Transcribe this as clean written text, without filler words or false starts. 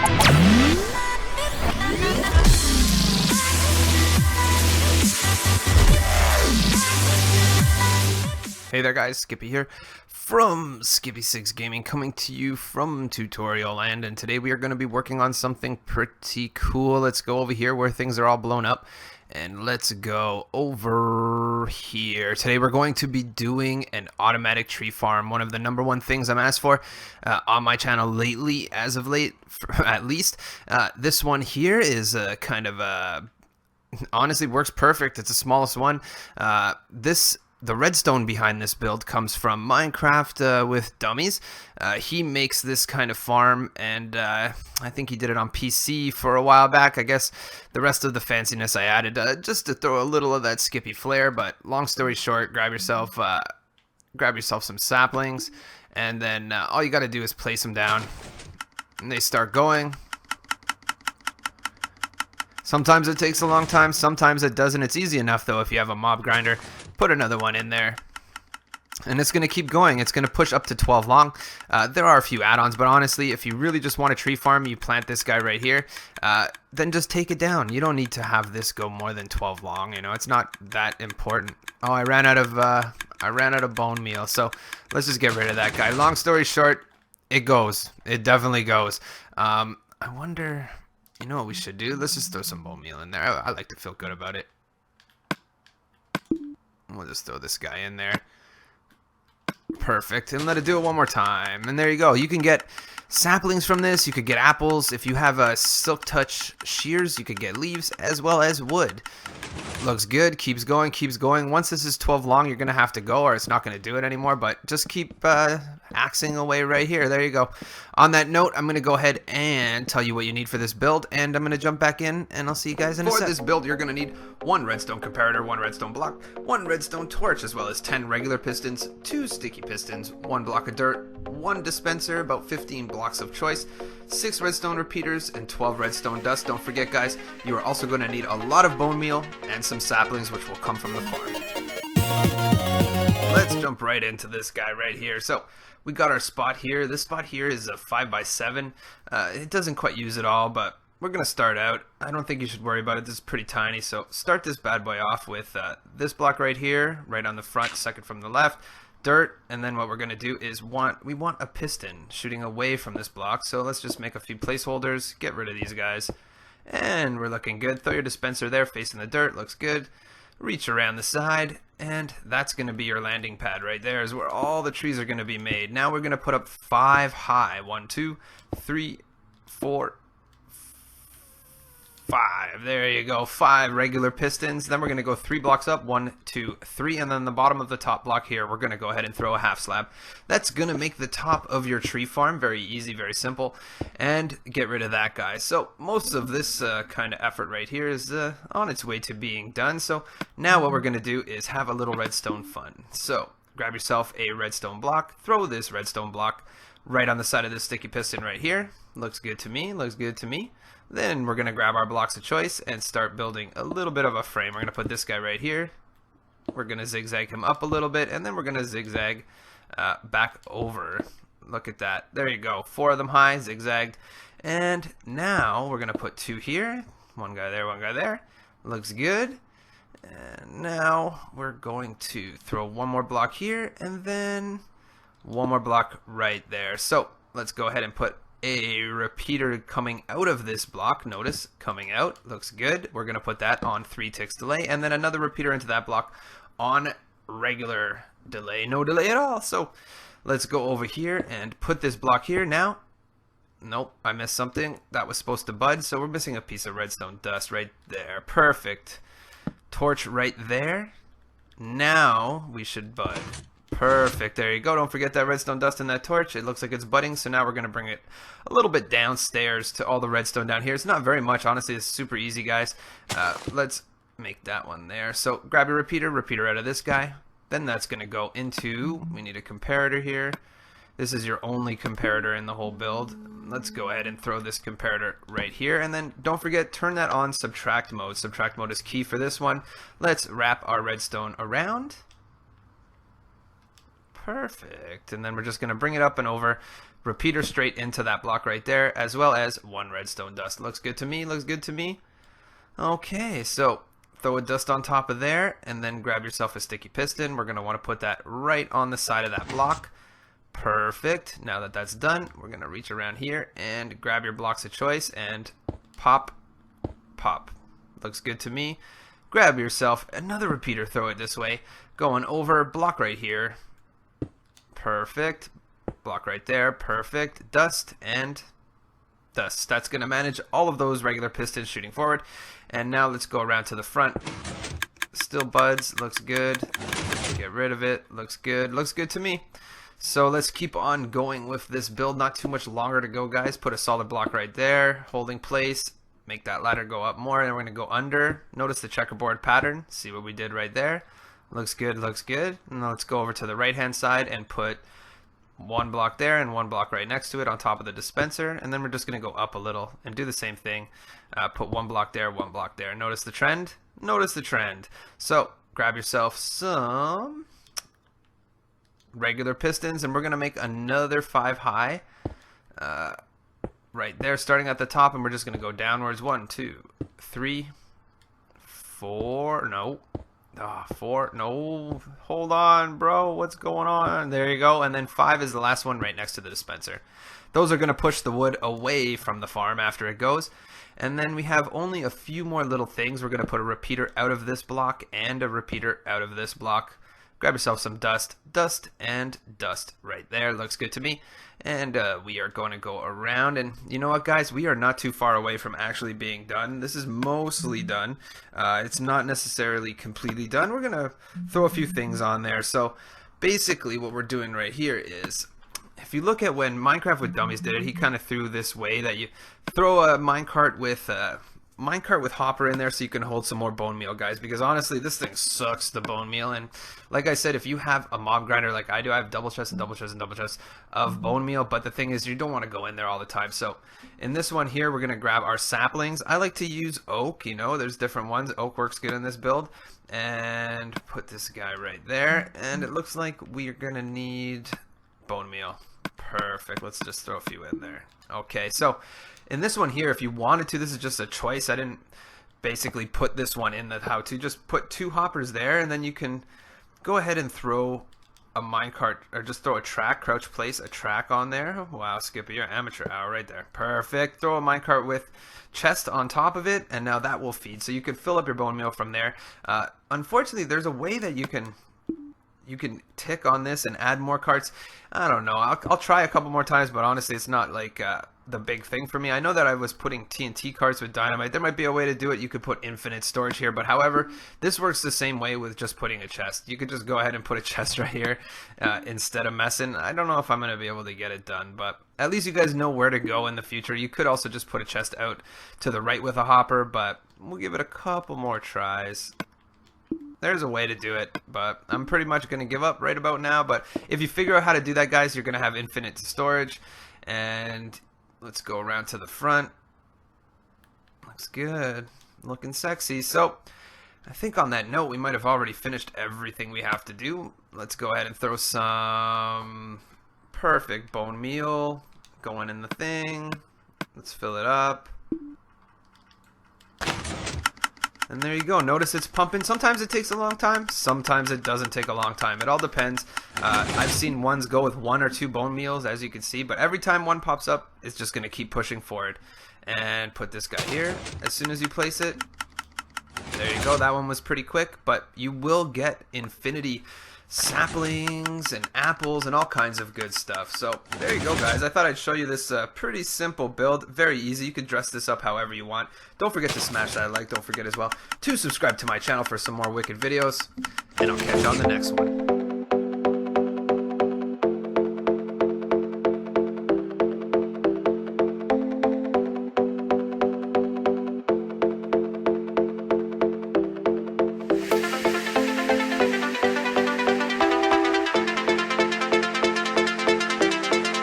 Hey there guys, Skippy here from Skippy6 Gaming, coming to you from Tutorial Land, and today we are going to be working on something pretty cool. Let's go over here where things are all blown up, and let's go over here. Today we're going to be doing an automatic tree farm, one of the #1 things I'm asked for on my channel lately, as of late, at least. This one here is kind of honestly works perfect. It's the smallest one. The redstone behind this build comes from Minecraft with Dummies. He makes this kind of farm, and I think he did it on PC for a while back. I guess the rest of the fanciness I added just to throw a little of that Skippy flair. But long story short, grab yourself some saplings, and then all you got to do is place them down, and they start going. Sometimes it takes a long time, sometimes it doesn't. It's easy enough though if you have a mob grinder. Put another one in there, and it's going to keep going. It's going to push up to 12 long. There are a few add-ons, but honestly, if you really just want a tree farm, you plant this guy right here, then just take it down. You don't need to have this go more than 12 long. You know, it's not that important. Oh, I ran out of bone meal, so let's just get rid of that guy. Long story short, it goes. It definitely goes. I wonder, you know what we should do? Let's just throw some bone meal in there. I like to feel good about it. We'll just throw this guy in there. Perfect. And let it do it one more time. And there you go. You can get saplings from this. You could get apples. If you have a silk touch shears, you could get leaves as well as wood. Looks good. Keeps going. Keeps going. Once this is 12 long, you're going to have to go, or it's not going to do it anymore. But just keep axing away right here. There you go. On that note, I'm going to go ahead and tell you what you need for this build, and I'm going to jump back in, and I'll see you guys in a sec. For this build, you're going to need 1 redstone comparator, 1 redstone block, 1 redstone torch, as well as 10 regular pistons, 2 sticky pistons, 1 block of dirt, 1 dispenser, about 15 blocks of choice, 6 redstone repeaters, and 12 redstone dust. Don't forget, guys, you are also going to need a lot of bone meal and some saplings, which will come from the farm. Let's jump right into this guy right here. So we got our spot here. This spot here is a 5x7. It doesn't quite use it all, but we're going to start out. I don't think you should worry about it. This is pretty tiny. So start this bad boy off with this block right here, right on the front, second from the left, dirt, and then what we're going to do is we want a piston shooting away from this block. So let's just make a few placeholders, get rid of these guys, and we're looking good. Throw your dispenser there facing the dirt, looks good. Reach around the side, and that's going to be your landing pad right there, is where all the trees are going to be made. Now we're going to put up 5 high. 1, 2, 3, 4, 5. There you go. 5 regular pistons. Then we're going to go 3 blocks up. 1, 2, 3. And then the bottom of the top block here, we're going to go ahead and throw a half slab. That's going to make the top of your tree farm very easy, very simple. And get rid of that guy. So most of this kind of effort right here is on its way to being done. So now what we're going to do is have a little redstone fun. So grab yourself a redstone block. Throw this redstone block right on the side of this sticky piston right here. Looks good to me. Looks good to me. Then we're going to grab our blocks of choice and start building a little bit of a frame. We're going to put this guy right here. We're going to zigzag him up a little bit, and then we're going to zigzag back over. Look at that. There you go. 4 of them high, zigzagged. And now we're going to put 2 here. 1 guy there, 1 guy there. Looks good. And now we're going to throw 1 more block here, and then 1 more block right there. So let's go ahead and put a repeater coming out of this block. Notice, coming out. Looks good. We're going to put that on 3 ticks delay, and then another repeater into that block on regular delay. No delay at all. So let's go over here and put this block here. Now, nope, I missed something. That was supposed to bud, so we're missing a piece of redstone dust right there. Perfect. Torch right there. Now we should bud. Perfect. There you go. Don't forget that redstone dust in that torch. It looks like it's budding, so now we're going to bring it a little bit downstairs to all the redstone down here. It's not very much. Honestly, it's super easy, guys. Let's make that one there. So grab your repeater out of this guy. Then that's going to go into, we need a comparator here. This is your only comparator in the whole build. Let's go ahead and throw this comparator right here. And then don't forget, turn that on subtract mode. Subtract mode is key for this one. Let's wrap our redstone around. Perfect. And then we're just going to bring it up and over. repeater straight into that block right there, as well as 1 redstone dust. Looks good to me, looks good to me. Okay, so throw a dust on top of there, and then grab yourself a sticky piston. We're going to want to put that right on the side of that block. Perfect. Now that that's done, we're going to reach around here and grab your blocks of choice and pop, pop. Looks good to me. Grab yourself another repeater, throw it this way, going over, block right here. Perfect. Block right there. Perfect. Dust and dust. That's going to manage all of those regular pistons shooting forward. And now let's go around to the front. Still buds. Looks good. Get rid of it. Looks good. Looks good to me. So let's keep on going with this build. Not too much longer to go, guys. Put a solid block right there. Holding place. Make that ladder go up more. And we're going to go under. Notice the checkerboard pattern. See what we did right there. Looks good. Looks good. And now let's go over to the right-hand side and put 1 block there and 1 block right next to it on top of the dispenser, and then we're just going to go up a little and do the same thing. Put 1 block there, 1 block there. Notice the trend? Notice the trend. So grab yourself some regular pistons, and we're going to make another 5 high right there, starting at the top, and we're just going to go downwards. 1, 2, 3, 4. No. 4. No, hold on, bro. What's going on? There you go. And then 5 is the last one right next to the dispenser. Those are going to push the wood away from the farm after it goes. And then we have only a few more little things. We're going to put a repeater out of this block and a repeater out of this block. Grab yourself some dust, dust, and dust right there. Looks good to me. And we are going to go around. And you know what, guys? We are not too far away from actually being done. This is mostly done. It's not necessarily completely done. We're going to throw a few things on there. So basically what we're doing right here is, if you look at when Minecraft with Dummies did it, he kind of threw this way that you throw a minecart with hopper in there so you can hold some more bone meal, guys, because honestly this thing sucks, the bone meal. And like I said, if you have a mob grinder like I do, I have double chests and double chests and double chests of bone meal, but the thing is you don't want to go in there all the time. So in this one here, we're going to grab our saplings. I like to use oak, you know, there's different ones. Oak works good in this build. And put this guy right there, and it looks like we're going to need bone meal. Perfect. Let's just throw a few in there. Okay, so in this one here, if you wanted to, this is just a choice. I didn't basically put this one in the how-to. Just put 2 hoppers there, and then you can go ahead and throw a minecart, or just throw a track, crouch place a track on there. Wow, Skippy, you're amateur hour right there. Perfect. Throw a minecart with chest on top of it, and now that will feed. So you can fill up your bone meal from there. Unfortunately, there's a way that you can tick on this and add more carts. I don't know. I'll try a couple more times, but honestly, it's not like the big thing for me. I know that I was putting TNT carts with dynamite. There might be a way to do it. You could put infinite storage here, but however, this works the same way with just putting a chest. You could just go ahead and put a chest right here instead of messing. I don't know if I'm going to be able to get it done, but at least you guys know where to go in the future. You could also just put a chest out to the right with a hopper, but we'll give it a couple more tries. There's a way to do it, but I'm pretty much going to give up right about now. But if you figure out how to do that, guys, you're going to have infinite storage. And let's go around to the front. Looks good. Looking sexy. So I think on that note, we might have already finished everything we have to do. Let's go ahead and throw some perfect bone meal going in the thing. Let's fill it up. And there you go. Notice it's pumping. Sometimes it takes a long time. Sometimes it doesn't take a long time. It all depends. I've seen ones go with 1 or 2 bone meals, as you can see. But every time one pops up, it's just going to keep pushing forward. And put this guy here. As soon as you place it, there you go. That one was pretty quick. But you will get infinity saplings and apples and all kinds of good stuff. So there you go, guys. I thought I'd show you this pretty simple build. Very easy. You could dress this up however you want. Don't forget to smash that like. Don't forget as well to subscribe to my channel for some more wicked videos, and I'll catch you on the next one.